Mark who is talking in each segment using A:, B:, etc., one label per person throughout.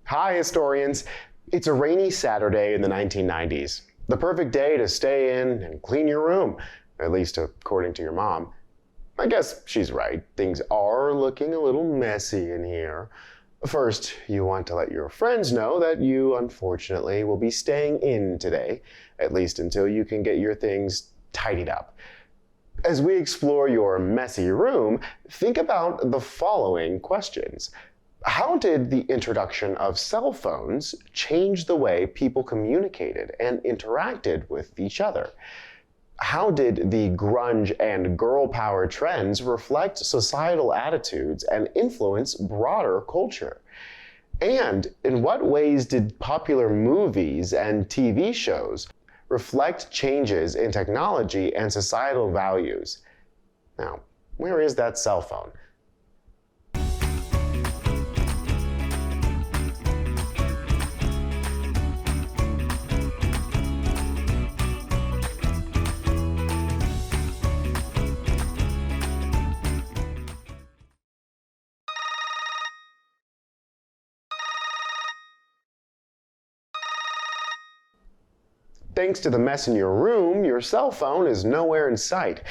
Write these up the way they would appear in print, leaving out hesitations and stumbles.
A: Hi, historians. It's a rainy Saturday in the 1990s. The perfect day to stay in and clean your room, at least according to your mom. I guess she's right. Things are looking a little messy in here. First, you want to let your friends know that you, unfortunately, will be staying in today, at least until you can get your things tidied up. As we explore your messy room, think about the following questions. How did the introduction of cell phones change the way people communicated and interacted with each other? How did the grunge and girl power trends reflect societal attitudes and influence broader culture? And in what ways did popular movies and TV shows reflect changes in technology and societal values? Now, where is that cell phone? Thanks to the mess in your room, your cell phone is nowhere in sight.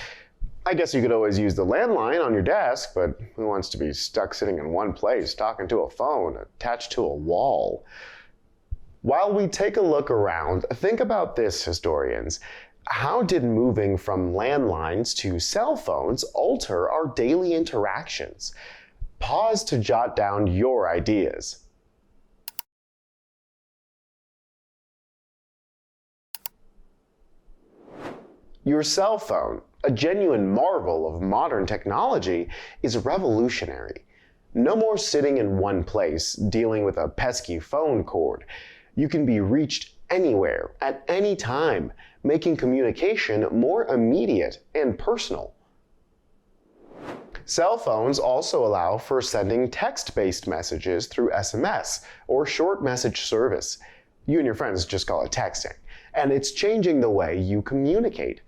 A: I guess you could always use the landline on your desk, but who wants to be stuck sitting in one place talking to a phone attached to a wall? While we take a look around, think about this, historians. How did moving from landlines to cell phones alter our daily interactions? Pause to jot down your ideas. Your cell phone, a genuine marvel of modern technology, is revolutionary. No more sitting in one place, dealing with a pesky phone cord. You can be reached anywhere, at any time, making communication more immediate and personal. Cell phones also allow for sending text-based messages through SMS or short message service. You and your friends just call it texting. And it's changing the way you communicate.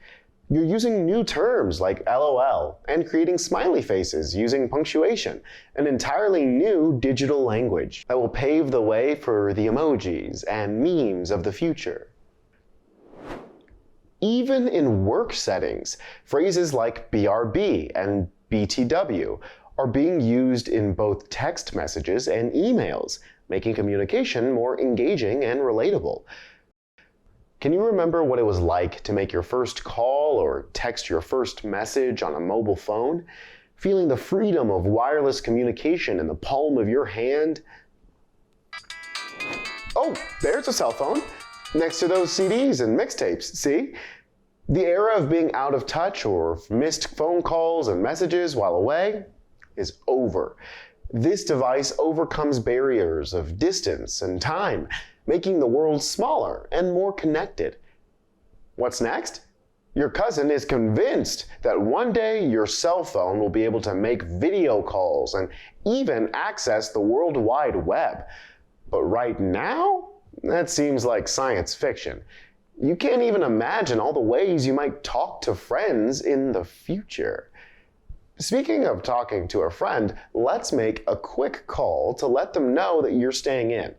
A: You're using new terms like LOL and creating smiley faces using punctuation, an entirely new digital language that will pave the way for the emojis and memes of the future. Even in work settings, phrases like BRB and BTW are being used in both text messages and emails, making communication more engaging and relatable. Can you remember what it was like to make your first call or text your first message on a mobile phone? Feeling the freedom of wireless communication in the palm of your hand? Oh, there's a cell phone, next to those CDs and mixtapes, see? The era of being out of touch or missed phone calls and messages while away is over. This device overcomes barriers of distance and time, making the world smaller and more connected. What's next? Your cousin is convinced that one day your cell phone will be able to make video calls and even access the World Wide Web. But right now, that seems like science fiction. You can't even imagine all the ways you might talk to friends in the future. Speaking of talking to a friend, let's make a quick call to let them know that you're staying in.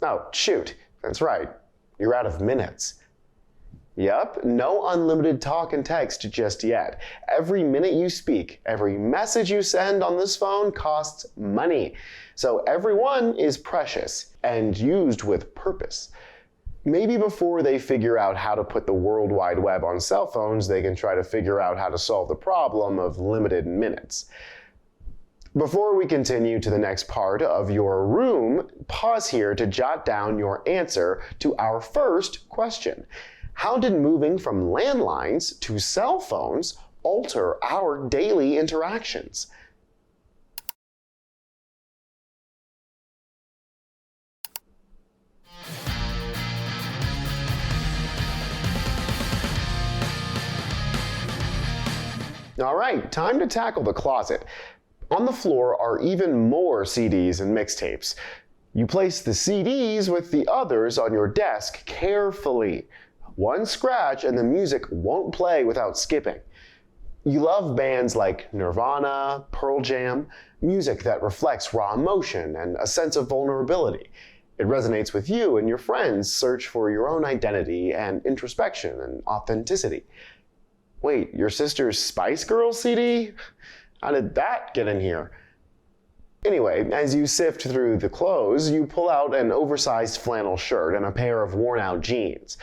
A: Oh, shoot, that's right, you're out of minutes. Yep, no unlimited talk and text just yet. Every minute you speak, every message you send on this phone costs money. So every one is precious and used with purpose. Maybe before they figure out how to put the World Wide Web on cell phones, they can try to figure out how to solve the problem of limited minutes. Before we continue to the next part of your room, pause here to jot down your answer to our first question. How did moving from landlines to cell phones alter our daily interactions? All right, time to tackle the closet. On the floor are even more CDs and mixtapes. You place the CDs with the others on your desk carefully. One scratch and the music won't play without skipping. You love bands like Nirvana, Pearl Jam, music that reflects raw emotion and a sense of vulnerability. It resonates with you and your friends' search for your own identity and introspection and authenticity. Wait, your sister's Spice Girls CD? How did that get in here? Anyway, as you sift through the clothes, you pull out an oversized flannel shirt and a pair of worn-out jeans.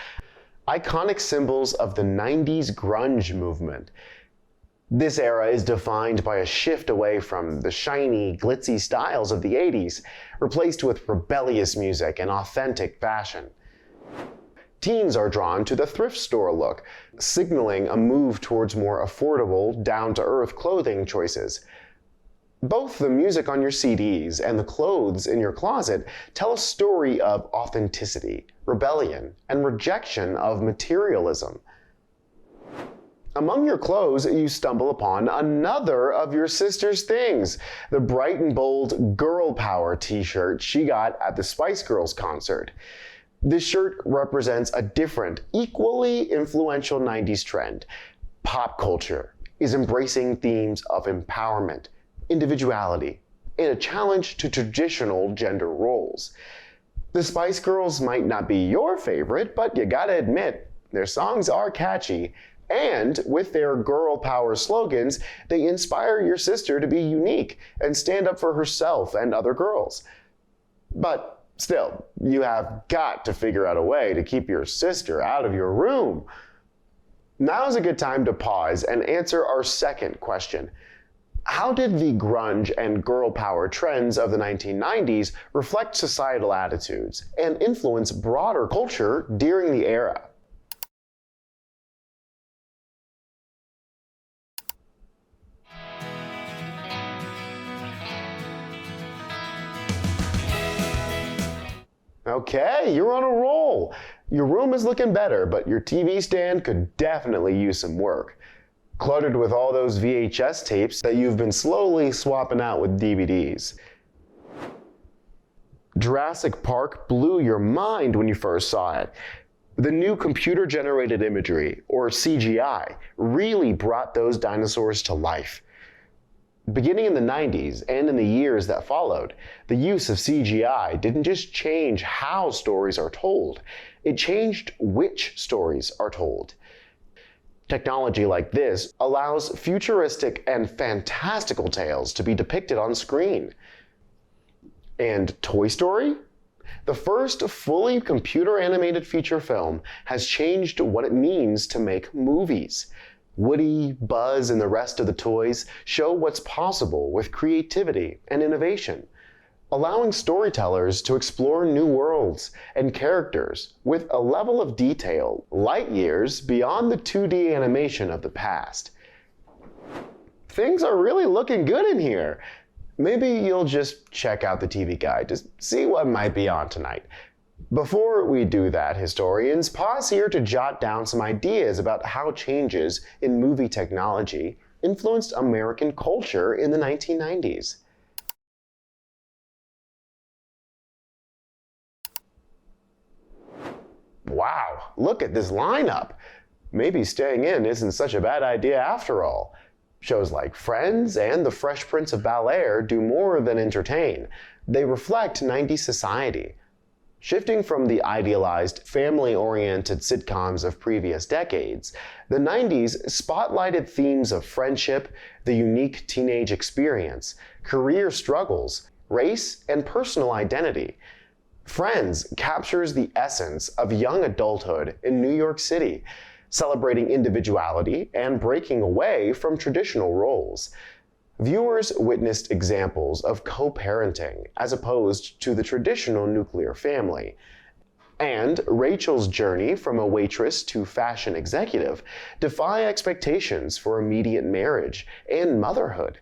A: Iconic symbols of the 90s grunge movement. This era is defined by a shift away from the shiny, glitzy styles of the 80s, replaced with rebellious music and authentic fashion. Teens are drawn to the thrift store look, signaling a move towards more affordable, down-to-earth clothing choices. Both the music on your CDs and the clothes in your closet tell a story of authenticity, rebellion, and rejection of materialism. Among your clothes, you stumble upon another of your sister's things, the bright and bold Girl Power t-shirt she got at the Spice Girls concert. This shirt represents a different, equally influential 90s trend. Pop culture is embracing themes of empowerment, individuality, and a challenge to traditional gender roles. The Spice Girls might not be your favorite, but you gotta admit, their songs are catchy, and with their girl power slogans, they inspire your sister to be unique and stand up for herself and other girls. But still, you have got to figure out a way to keep your sister out of your room. Now is a good time to pause and answer our second question. How did the grunge and girl power trends of the 1990s reflect societal attitudes and influence broader culture during the era? Okay, you're on a roll. Your room is looking better, but your TV stand could definitely use some work. Cluttered with all those VHS tapes that you've been slowly swapping out with DVDs. Jurassic Park blew your mind when you first saw it. The new computer-generated imagery, or CGI, really brought those dinosaurs to life. Beginning in the 90s and in the years that followed, the use of CGI didn't just change how stories are told, it changed which stories are told. Technology like this allows futuristic and fantastical tales to be depicted on screen. And Toy Story? The first fully computer-animated feature film has changed what it means to make movies. Woody, Buzz, and the rest of the toys show what's possible with creativity and innovation, allowing storytellers to explore new worlds and characters with a level of detail light years beyond the 2D animation of the past. Things are really looking good in here. Maybe you'll just check out the TV guide to see what might be on tonight. Before we do that, historians, pause here to jot down some ideas about how changes in movie technology influenced American culture in the 1990s. Wow, look at this lineup! Maybe staying in isn't such a bad idea after all. Shows like Friends and The Fresh Prince of Bel-Air do more than entertain. They reflect 90s society. Shifting from the idealized, family-oriented sitcoms of previous decades, the 90s spotlighted themes of friendship, the unique teenage experience, career struggles, race, and personal identity. Friends captures the essence of young adulthood in New York City, celebrating individuality and breaking away from traditional roles. Viewers witnessed examples of co-parenting as opposed to the traditional nuclear family. And Rachel's journey from a waitress to fashion executive defy expectations for immediate marriage and motherhood.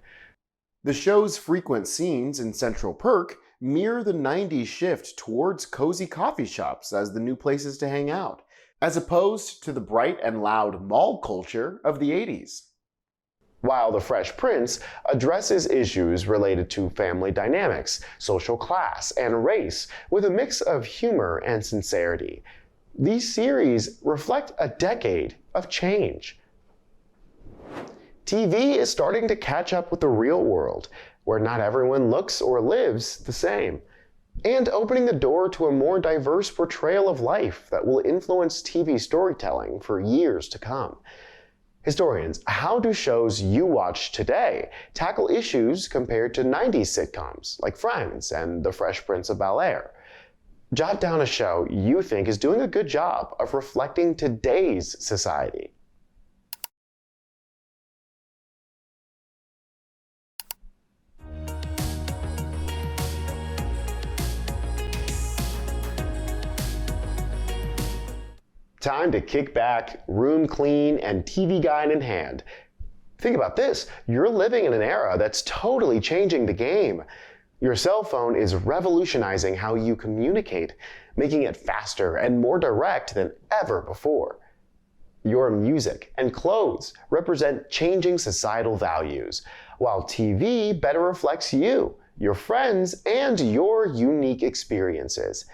A: The show's frequent scenes in Central Perk mirror the 90s shift towards cozy coffee shops as the new places to hang out, as opposed to the bright and loud mall culture of the 80s. While The Fresh Prince addresses issues related to family dynamics, social class, and race with a mix of humor and sincerity. These series reflect a decade of change. TV is starting to catch up with the real world, where not everyone looks or lives the same, and opening the door to a more diverse portrayal of life that will influence TV storytelling for years to come. Historians, how do shows you watch today tackle issues compared to 90s sitcoms like Friends and The Fresh Prince of Bel-Air? Jot down a show you think is doing a good job of reflecting today's society. Time to kick back, room clean, and TV guide in hand. Think about this, you're living in an era that's totally changing the game. Your cell phone is revolutionizing how you communicate, making it faster and more direct than ever before. Your music and clothes represent changing societal values, while TV better reflects you, your friends, and your unique experiences.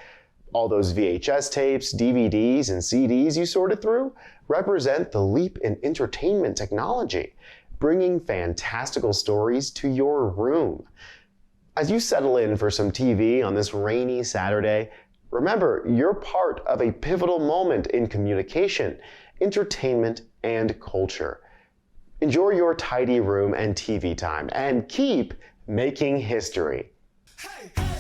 A: All those VHS tapes, DVDs, and CDs you sorted through represent the leap in entertainment technology, bringing fantastical stories to your room. As you settle in for some TV on this rainy Saturday, remember you're part of a pivotal moment in communication, entertainment, and culture. Enjoy your tidy room and TV time, and keep making history.
B: Hey, hey.